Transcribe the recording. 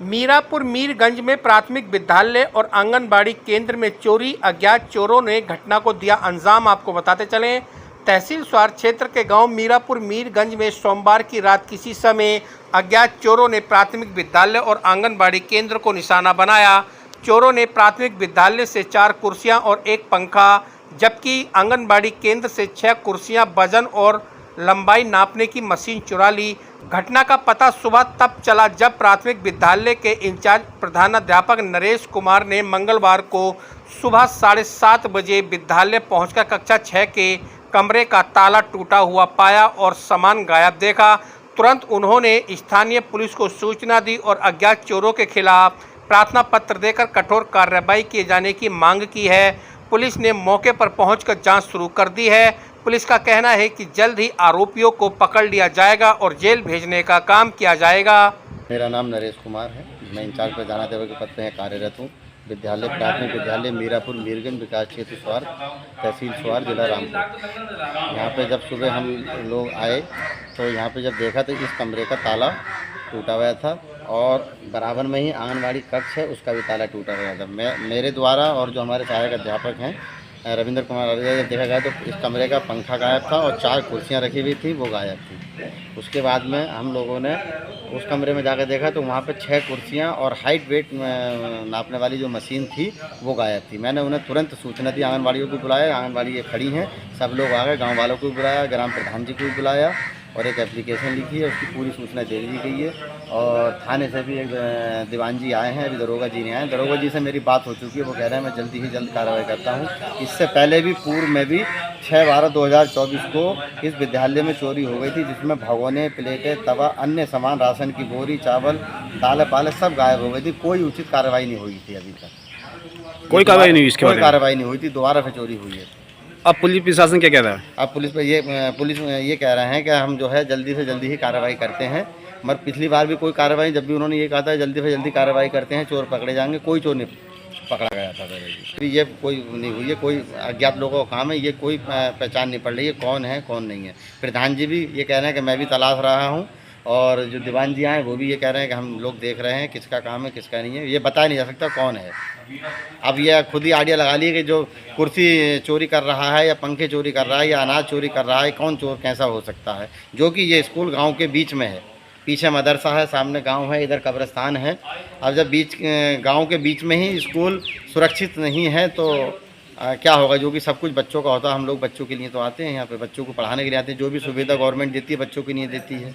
मीरापुर मीरगंज में प्राथमिक विद्यालय और आंगनबाड़ी केंद्र में चोरी। अज्ञात चोरों ने घटना को दिया अंजाम। आपको बताते चलें, तहसील स्वार क्षेत्र के गांव मीरापुर मीरगंज में सोमवार की रात किसी समय अज्ञात चोरों ने प्राथमिक विद्यालय और आंगनबाड़ी केंद्र को निशाना बनाया। चोरों ने प्राथमिक विद्यालय से 4 कुर्सियां और 1 पंखा, जबकि आंगनबाड़ी केंद्र से 6 कुर्सियां, वजन और लंबाई नापने की मशीन चुरा ली। घटना का पता सुबह तब चला जब प्राथमिक विद्यालय के इंचार्ज प्रधानाध्यापक नरेश कुमार ने मंगलवार को सुबह 7:30 बजे विद्यालय पहुंचकर कक्षा 6 के कमरे का ताला टूटा हुआ पाया और सामान गायब देखा। तुरंत उन्होंने स्थानीय पुलिस को सूचना दी और अज्ञात चोरों के खिलाफ प्रार्थना पत्र देकर कठोर कार्रवाई किए जाने की मांग की है। पुलिस ने मौके पर पहुंचकर जांच शुरू कर दी है। पुलिस का कहना है कि जल्द ही आरोपियों को पकड़ लिया जाएगा और जेल भेजने का काम किया जाएगा। मेरा नाम नरेश कुमार है। मैं इंचार्ज प्रधानाध्यापक के पद पर कार्यरत हूँ। विद्यालय प्राथमिक विद्यालय मीरापुर मीरगंज विकास क्षेत्र स्वार, तहसील स्वार, जिला रामपुर। यहाँ पे जब सुबह हम लोग आए तो यहाँ पे जब देखा तो इस कमरे का ताला टूटा हुआ था और बराबर में ही आंगनबाड़ी कक्ष है, उसका भी ताला टूटा हुआ था। मेरे द्वारा और जो हमारे सहायक अध्यापक हैं रविंद्र कुमार, जब देखा गया तो इस कमरे का पंखा गायब था और 4 कुर्सियां रखी हुई थी, वो गायब थी। उसके बाद में हम लोगों ने उस कमरे में जाकर देखा तो वहाँ पे 6 कुर्सियां और हाइट वेट नापने वाली जो मशीन थी वो गायब थी। मैंने उन्हें तुरंत सूचना दी, आंगनबाड़ियों को बुलाया, आंगनबाड़ी ये खड़ी हैं, सब लोग आ गए, गाँव वालों को भी बुलाया, ग्राम प्रधान जी को भी बुलाया और एक एप्लीकेशन लिखी है, उसकी पूरी सूचना दे दी गई है। और थाने से भी एक दीवान जी आए हैं, अभी दरोगा जी नहीं आए। दरोगा जी से मेरी बात हो चुकी है, वो कह रहे हैं मैं जल्दी ही जल्द कार्रवाई करता हूँ। इससे पहले भी पूर्व में भी 6/12/2024 को इस विद्यालय में चोरी हो गई थी, जिसमें भगोने, प्लेटें, तवा, अन्य सामान, राशन की बोरी, चावल, दाल पाले सब गायब हो गई थी। कोई उचित कार्रवाई नहीं हुई थी अभी तक। कोई कार्रवाई नहीं हुई, इसके कोई कार्रवाई नहीं हुई थी, दोबारा फिर चोरी हुई है। अब पुलिस प्रशासन क्या कह रहा है? अब पुलिस ये कह रहे हैं कि हम जो है जल्दी से जल्दी ही कार्रवाई करते हैं। मगर पिछली बार भी कोई कार्रवाई, जब भी उन्होंने ये कहा था जल्दी से जल्दी कार्रवाई करते हैं, चोर पकड़े जाएंगे, कोई चोर नहीं पकड़ा गया था। फिर ये कोई नहीं हुई है, कोई अज्ञात लोगों का काम है, ये कोई पहचान नहीं पड़ रही है कौन है कौन नहीं है। प्रधान जी भी ये कह रहे हैं कि मैं भी तलाश रहा हूँ और जो दीवान जी आए वो भी ये कह रहे हैं कि हम लोग देख रहे हैं किसका काम है किसका नहीं है, ये बताया नहीं जा सकता कौन है। अब ये खुद ही आइडिया लगा लिए कि जो कुर्सी चोरी कर रहा है या पंखे चोरी कर रहा है या अनाज चोरी कर रहा है, कौन चोर कैसा हो सकता है। जो कि ये स्कूल गांव के बीच में है, पीछे मदरसा है, सामने गांव है, इधर कब्रिस्तान है। अब जब गांव के बीच में ही स्कूल सुरक्षित नहीं है तो क्या होगा। जो कि सब कुछ बच्चों का होता है, हम लोग बच्चों के लिए तो आते हैं, यहाँ पे बच्चों को पढ़ाने के लिए आते हैं, जो भी सुविधा गवर्नमेंट देती है बच्चों के लिए देती है।